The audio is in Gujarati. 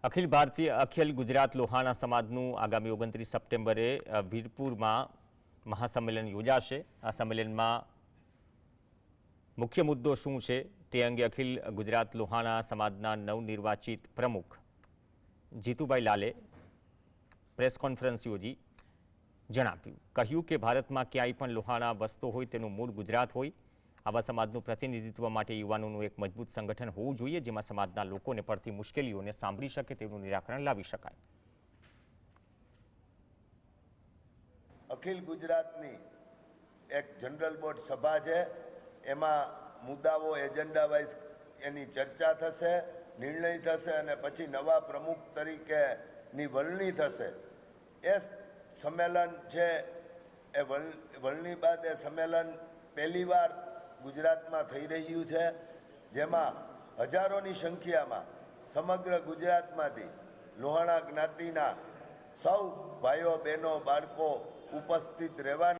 અખિલ ગુજરાત લોહાણા સમાજનું આગામી 29 સપ્ટેમ્બરે વીરપુરમાં મહાસંમેલન યોજાશે। આ સંમેલનમાં મુખ્ય મુદ્દો શું છે તે અંગે અખિલ ગુજરાત લોહાણા સમાજના નવનિર્વાચિત પ્રમુખ જીતુભાઈ લાલે પ્રેસ કોન્ફરન્સ યોજી જણાવ્યું। કહ્યું કે ભારતમાં ક્યાંય પણ લોહાણા વસતો હોય તેનું મૂળ ગુજરાત હોય। આવા સમાજનું પ્રતિનિધિત્વ માટે યુવાનોનું એક મજબૂત સંગઠન હોવું જોઈએ, જેમાં સમાજના લોકોને પડતી મુશ્કેલીઓને સાંભળી શકે તેનું નિરાકરણ લાવી શકાય। અખિલ ગુજરાતની એક જનરલ બોર્ડ સભા છે, એમાં મુદ્દાઓ એજન્ડા વાઇઝ એની ચર્ચા થશે, નિર્ણય થશે અને પછી નવા પ્રમુખ તરીકેની વરણી થશે। એ સંમેલન છે એ વરણી બાદ એ સંમેલન પહેલીવાર ગુજરાતમાં થઈ રહ્યું છે, જેમાં હજારોની સંખ્યામાં સમગ્ર ગુજરાતમાંથી લોહાણા જ્ઞાતિના સૌ ભાઈઓ બહેનો બાળકો ઉપસ્થિત રહેવાના